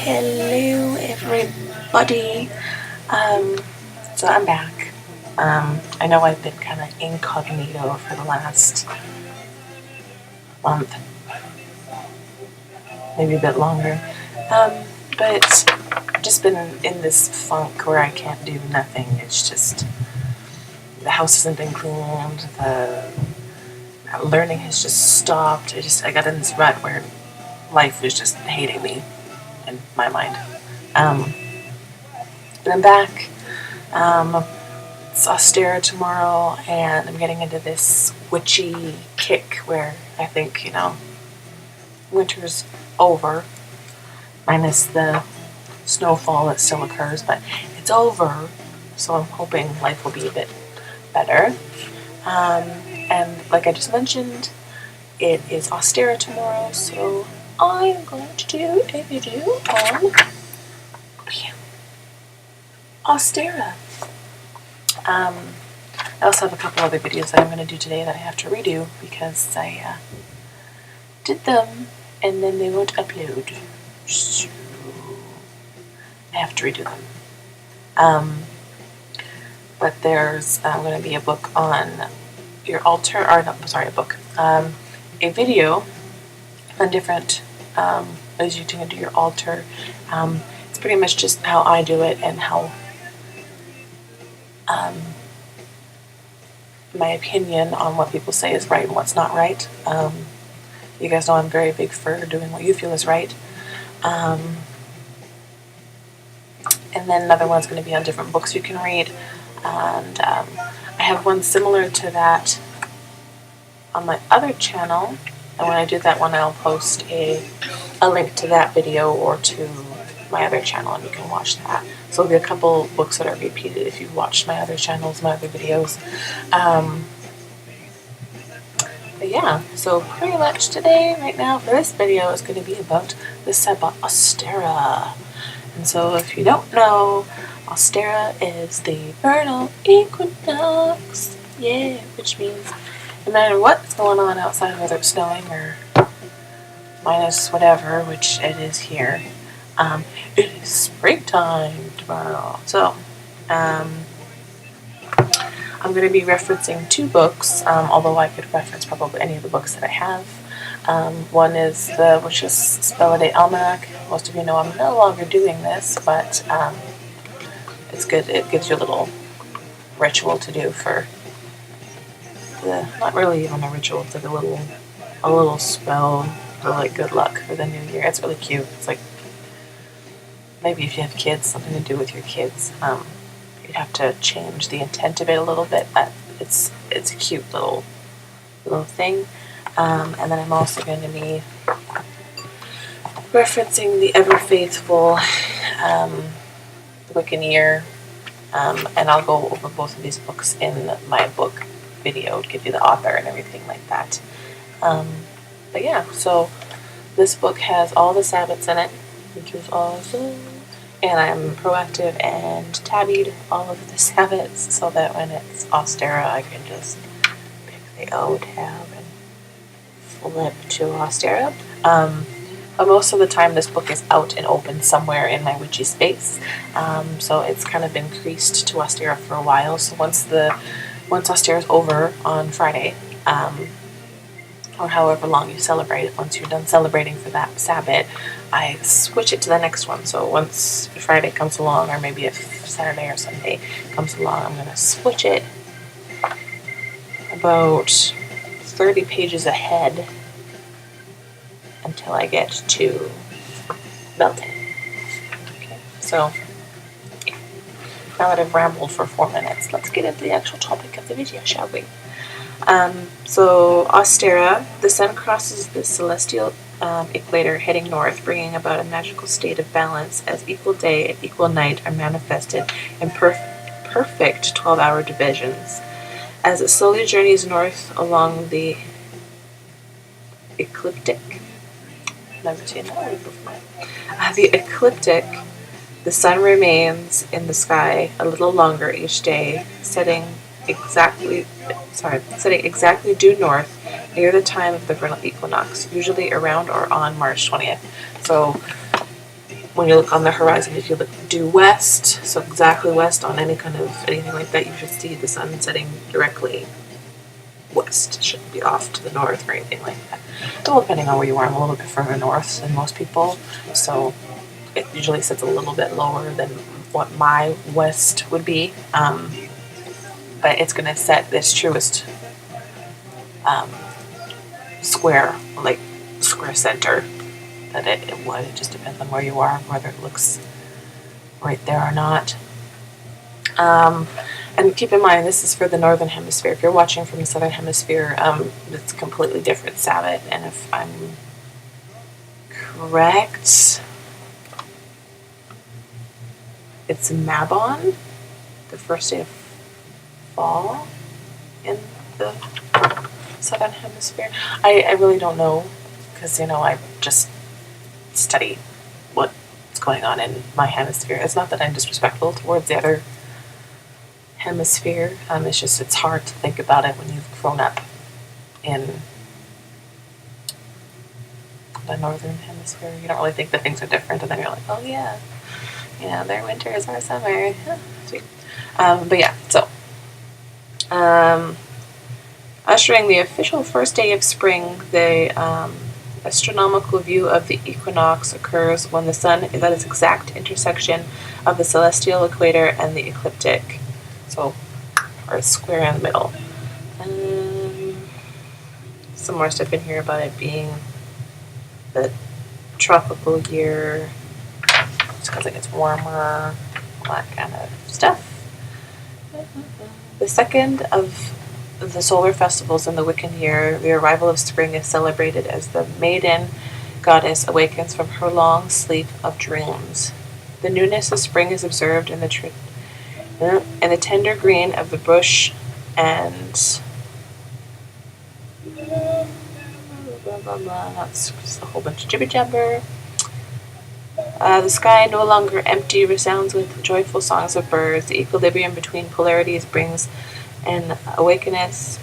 Hello everybody. So I'm back. I know I've been kind of incognito for the last month, maybe a bit longer, but I've just been in this funk where I can't do nothing. It's just, the house hasn't been cleaned, the learning has just stopped. I got in this rut where life is just hating me, in my mind. But I'm back. It's Ostara tomorrow, and I'm getting into this witchy kick where I think, winter's over, minus the snowfall that still occurs, but it's over, so I'm hoping life will be a bit better. And like I just mentioned, it is Ostara tomorrow, so I'm going to do a video on Ostara. I also have a couple other videos that I'm going to do today that I have to redo because I did them and then they won't upload, so I have to redo them. But there's going to be a book on your altar, or no, sorry, a video on different ways you can do your altar. It's pretty much just how I do it and how my opinion on what people say is right and what's not right. You guys know I'm very big for doing what you feel is right. And then another one's going to be on different books you can read. And I have one similar to that on my other channel. And when I do that one, I'll post a link to that video or to my other channel, and you can watch that. So there'll be a couple books that are repeated if you've watched my other channels, my other videos. But yeah, so pretty much today, right now, for this video, is going to be about the Sabbath Ostara. And so if you don't know, Ostara is the vernal equinox, yeah, which means no matter what's going on outside, whether it's snowing or minus whatever, which it is here, it is springtime tomorrow. So, I'm going to be referencing two books, although I could reference probably any of the books that I have. One is the Witch's Spell Almanac. Most of you know I'm no longer doing this, but it's good. It gives you a little ritual to do for the, not really even a ritual, it's like a little spell for like good luck for the new year. It's really cute. It's like, maybe if you have kids, something to do with your kids. You'd have to change the intent of it a little bit, but it's a cute little thing. And then I'm also going to be referencing the Ever Faithful, Wiccan Year, and I'll go over both of these books in my book video to give you the author and everything like that. But yeah, so this book has all the Sabbats in it, which is awesome. And I'm proactive and tabbied all of the Sabbats so that when it's Ostara, I can just pick the O tab and flip to Ostara. But most of the time this book is out and open somewhere in my witchy space. So it's kind of been creased to Ostara for a while. So once Ostara is over on Friday, or however long you celebrate it, once you're done celebrating for that Sabbath, I switch it to the next one. So once Friday comes along, or maybe if Saturday or Sunday comes along, I'm going to switch it about 30 pages ahead until I get to Beltane. Okay, so now that I've rambled for 4 minutes, let's get into the actual topic of the video, shall we? So Ostara, the sun crosses the celestial equator heading north, bringing about a magical state of balance as equal day and equal night are manifested in perfect 12-hour divisions. As it slowly journeys north along the ecliptic, the sun remains in the sky a little longer each day, setting exactly due north near the time of the vernal equinox, usually around or on March 20th. So when you look on the horizon, if you look due west, so exactly west on anything like that, you should see the sun setting directly west. It shouldn't be off to the north or anything like that. Well, depending on where you are, I'm a little bit further north than most people, so it usually sits a little bit lower than what my west would be. But it's going to set this truest square center that it would. It just depends on where you are, whether it looks right there or not. And keep in mind, this is for the northern hemisphere. If you're watching from the southern hemisphere, it's a completely different Sabbath. And if I'm correct, it's Mabon, the first day of fall in the southern hemisphere. I really don't know, because I just study what's going on in my hemisphere. It's not that I'm disrespectful towards the other hemisphere. It's just, it's hard to think about it when you've grown up in the northern hemisphere. You don't really think that things are different, and then you're like, oh yeah, their winter is our summer. Sweet. But yeah, so ushering the official first day of spring, the astronomical view of the equinox occurs when the sun is at its exact intersection of the celestial equator and the ecliptic. So, or square in the middle. Some more stuff in here about it being the tropical year, just because it gets warmer, all that kind of stuff. The second of the solar festivals in the Wiccan year, the arrival of spring is celebrated as the maiden goddess awakens from her long sleep of dreams. The newness of spring is observed in the tender green of the bush and that's just a whole bunch of jibber jabber. The sky, no longer empty, resounds with joyful songs of birds. The equilibrium between polarities brings an awakeness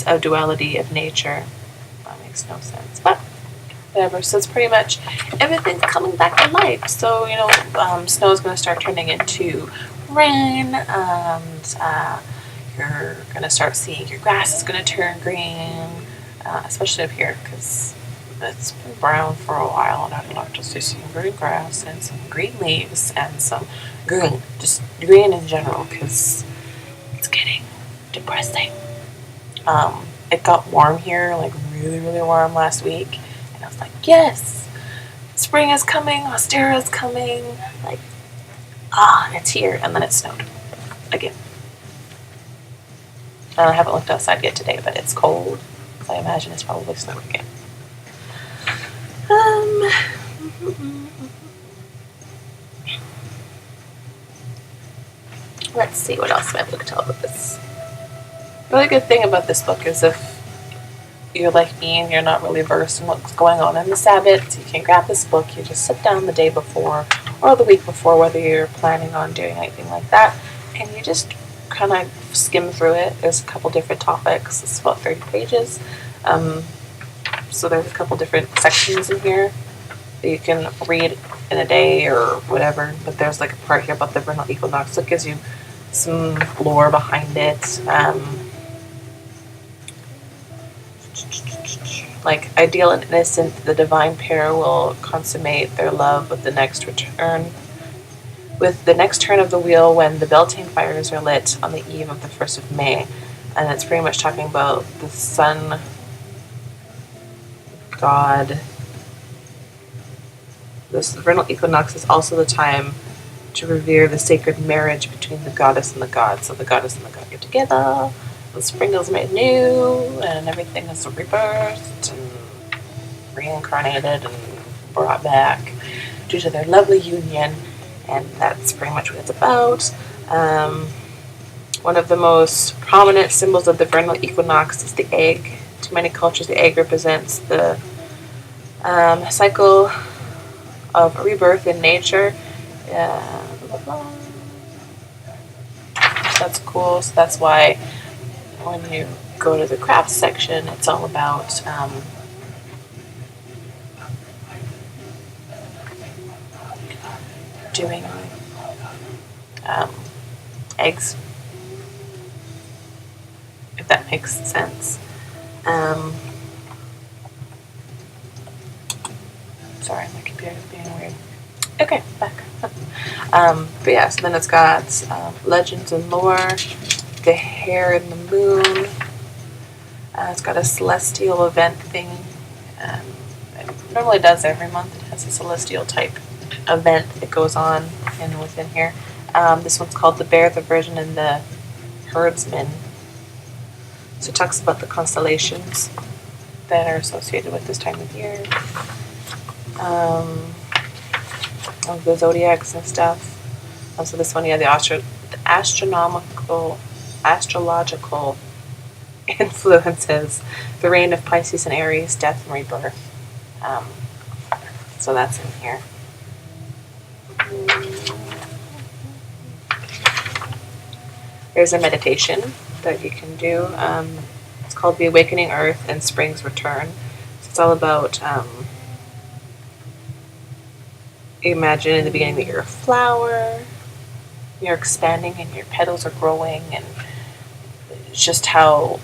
of duality of nature. That makes no sense, but whatever. So it's pretty much everything's coming back to life. So snow is going to start turning into rain, and you're going to start seeing your grass is going to turn green, especially up here, because it's been brown for a while, and I'd love to see some green grass and some green leaves and some just green in general, because it's getting depressing. It got warm here, like really, really warm last week, and I was like, yes, spring is coming, Ostara is coming, like, it's here, and then it snowed again. I haven't looked outside yet today, but it's cold, so I imagine it's probably snowing again. Let's see what else I have to tell about this. The really good thing about this book is if you're like me and you're not really versed in what's going on in the Sabbath, you can grab this book, you just sit down the day before or the week before, whether you're planning on doing anything like that, and you just kind of skim through it. There's a couple different topics. It's about 30 pages. So there's a couple different sections in here that you can read in a day or whatever, but there's like a part here about the vernal equinox, so it gives you some lore behind it. Like, ideal and innocent, the divine pair will consummate their love with the next turn of the wheel when the Beltane fires are lit on the eve of the 1st of May. And it's pretty much talking about the sun god. This vernal equinox is also the time to revere the sacred marriage between the goddess and the god. So the goddess and the god get together, the spring is made new, and everything is rebirthed and reincarnated and brought back due to their lovely union, and that's pretty much what it's about. One of the most prominent symbols of the vernal equinox is the egg. To many cultures, the egg represents the cycle of rebirth in nature. That's cool. So that's why when you go to the crafts section, it's all about doing eggs, if that makes sense. Sorry, my computer's being weird. Okay, back. But yeah, so then it's got legends and lore, the hare and the moon. It's got a celestial event thing. It normally does every month. It has a celestial type event that goes on within here. This one's called the Bear, the Virgin, and the Herdsman. So it talks about the constellations that are associated with this time of year. Of the zodiacs and stuff. So this one, yeah, the astrological influences, the reign of Pisces and Aries, death and rebirth. So that's in here. There's a meditation that you can do. It's called The Awakening Earth and Spring's Return. So it's all about imagine in the beginning that you're a flower, you're expanding and your petals are growing, and it's just how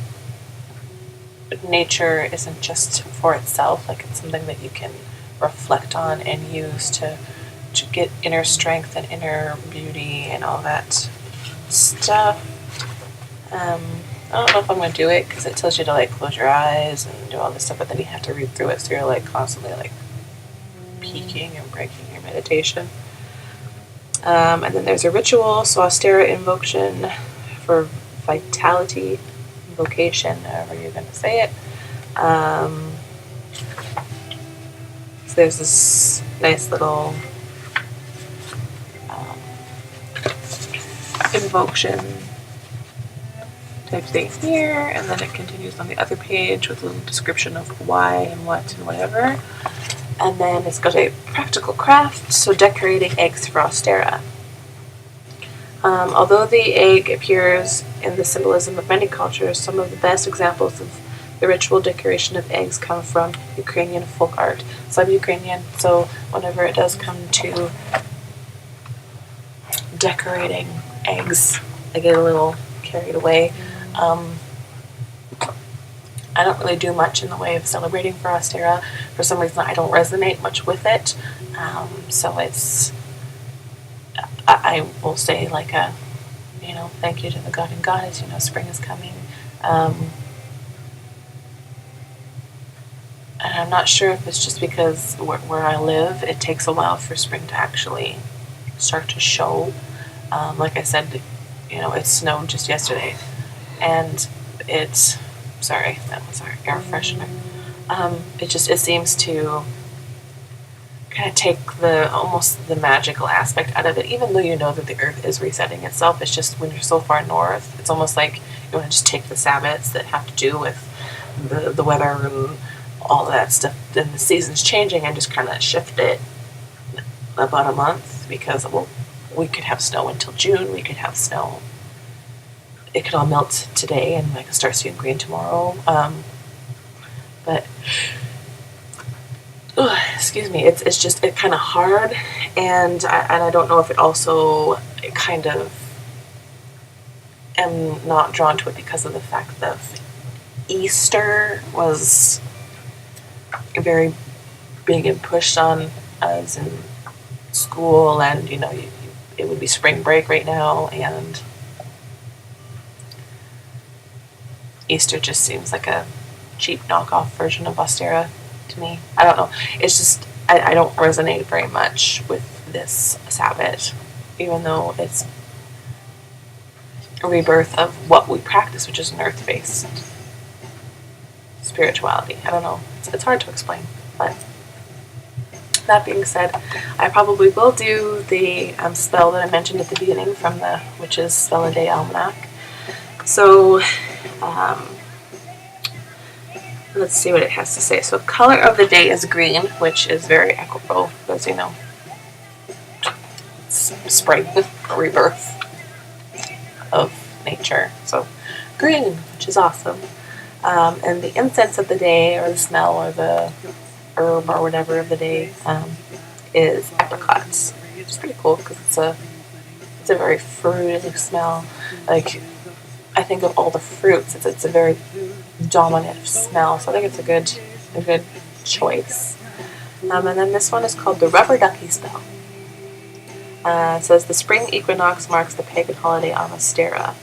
nature isn't just for itself, like it's something that you can reflect on and use to get inner strength and inner beauty and all that stuff. I don't know if I'm going to do it because it tells you to like close your eyes and do all this stuff, but then you have to read through it, so you're like constantly like peeking and breaking your meditation. And then there's a ritual, so Ostara invocation for vitality, invocation, however you're going to say it. So there's this nice little invocation type thing here, and then it continues on the other page with a little description of why and what and whatever. And then it's got a practical craft, so decorating eggs for Ostara. Although the egg appears in the symbolism of many cultures, some of the best examples of the ritual decoration of eggs come from Ukrainian folk art. So I'm Ukrainian, so whenever it does come to decorating eggs, I get a little carried away. I don't really do much in the way of celebrating for Ostara. For some reason, I don't resonate much with it. So it's, I will say like a, thank you to the God and Goddess, spring is coming. And I'm not sure if it's just because where I live, it takes a while for spring to actually start to show. Like I said, it snowed just yesterday. And it's, sorry, that was our air freshener. It seems to kind of take almost the magical aspect out of it, even though you know that the earth is resetting itself. It's just when you're so far north, it's almost like you want to just take the Sabbats that have to do with the weather and all of that stuff, and the seasons changing, and just kind of shift it about a month, because we could have snow until June, we could have snow, it could all melt today and I could start seeing green tomorrow. But excuse me, it's just kind of hard, and I don't know if it also kind of am not drawn to it because of the fact that Easter was very big and pushed on us in school, and it would be spring break right now, and Easter just seems like a cheap knockoff version of Ostara to me. I don't know. It's just, I don't resonate very much with this Sabbath, even though it's a rebirth of what we practice, which is an earth-based spirituality. I don't know. It's hard to explain, but that being said, I probably will do the spell that I mentioned at the beginning from the Witch's Spell a Day Almanac. So, let's see what it has to say. So, color of the day is green, which is very equitable, because, it's spring, rebirth of nature. So, green, which is awesome. And the incense of the day, or the smell, or the herb, or whatever of the day, is apricots. it's pretty cool because it's a very fruity smell. Like, I think of all the fruits, it's a very dominant smell. So I think it's a good choice. And then this one is called the Rubber Ducky Spell. It says the spring equinox marks the pagan holiday on Ostara.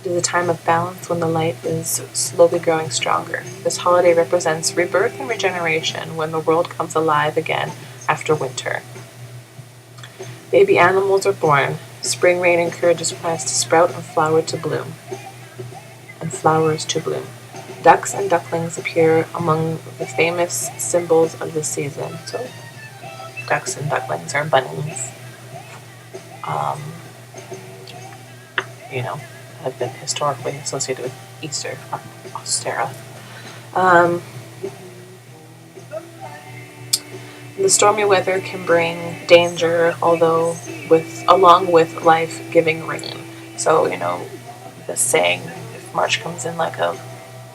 It is a time of balance when the light is slowly growing stronger. This holiday represents rebirth and regeneration when the world comes alive again after winter. Baby animals are born. Spring rain encourages plants to sprout and flowers to bloom. Ducks and ducklings appear among the famous symbols of the season. So, ducks and ducklings are bunnies. Have been historically associated with Easter, Ostara. The stormy weather can bring danger, along with life-giving rain. So, the saying, if March comes in like a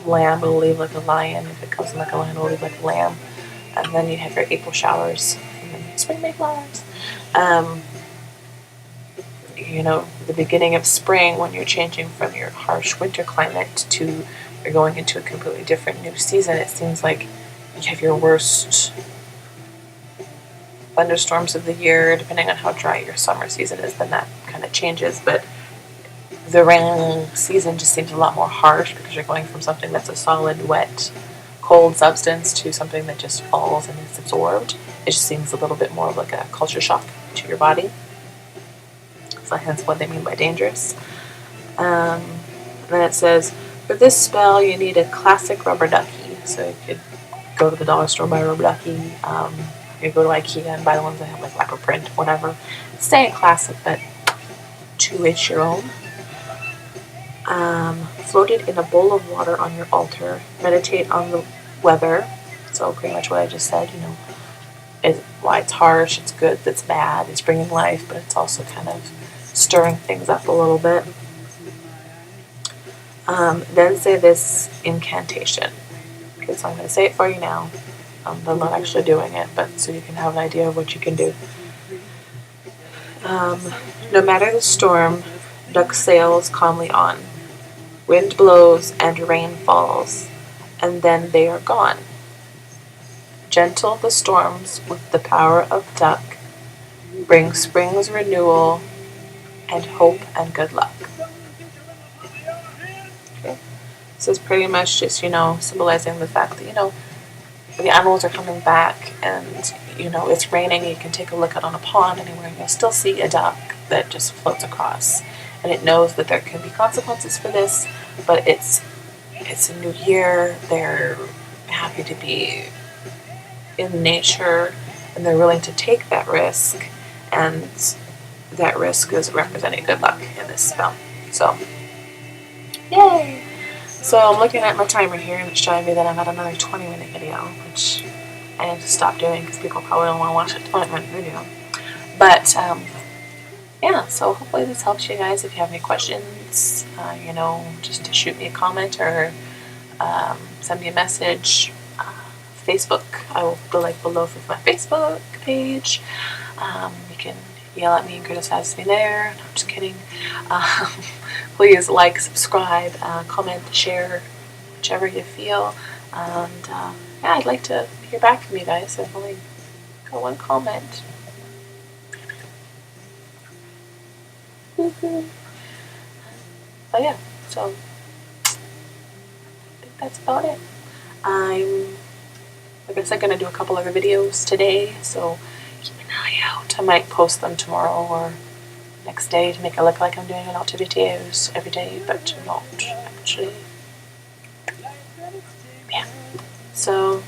lamb, it'll leave like a lion. If it comes in like a lion, it'll leave like a lamb. And then you have your April showers, and then spring Mayflowers. The beginning of spring, when you're changing from your harsh winter climate to you're going into a completely different new season, it seems like you have your worst thunderstorms of the year. Depending on how dry your summer season is, then that kind of changes. But the rain season just seems a lot more harsh because you're going from something that's a solid, wet, cold substance to something that just falls and is absorbed. It just seems a little bit more like a culture shock to your body. So hence what they mean by dangerous. Then it says, for this spell you need a classic rubber ducky. So you could go to the dollar store, buy a rubber ducky. You go to IKEA and buy the ones that have like leopard print, whatever. Stay classic, but to each your own. Floated in a bowl of water on your altar. Meditate on the weather. So pretty much what I just said, is why it's harsh, it's good, it's bad, it's bringing life, but it's also kind of stirring things up a little bit. Then say this incantation. Okay, so I'm going to say it for you now. I'm not actually doing it, but so you can have an idea of what you can do. No matter the storm, duck sails calmly on. Wind blows and rain falls, and then they are gone. Gentle the storms with the power of duck. Bring spring's renewal and hope and good luck. Okay. This is pretty much just, symbolizing the fact that, the animals are coming back and, it's raining. You can take a look out on a pond anywhere and you'll still see a duck that just floats across. And it knows that there can be consequences for this, but it's a new year. They're happy to be in nature and they're willing to take that risk, and that risk is representing good luck in this spell. So, yay! So I'm looking at my timer here and it's showing me that I'm at another 20-minute video, which I have to stop doing because people probably don't want to watch a 20-minute video. But, yeah, so hopefully this helps you guys. If you have any questions, just shoot me a comment or send me a message. Facebook, I will put a link below for my Facebook page. You can yell at me and criticize me there. No, I'm just kidding. Please like, subscribe, comment, share, whichever you feel. And yeah, I'd like to hear back from you guys. I've only got one comment. But yeah, so I think that's about it. I'm, like I said, going to do a couple other videos today, so keep an eye out. I might post them tomorrow or next day to make it look like I'm doing a lot of videos every day, but not actually. Yeah. So,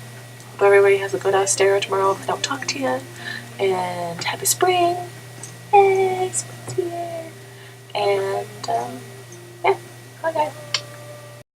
hope everybody has a good Ostara tomorrow if I don't talk to you. And happy spring! Yay, spring's here! And, yeah, bye guys.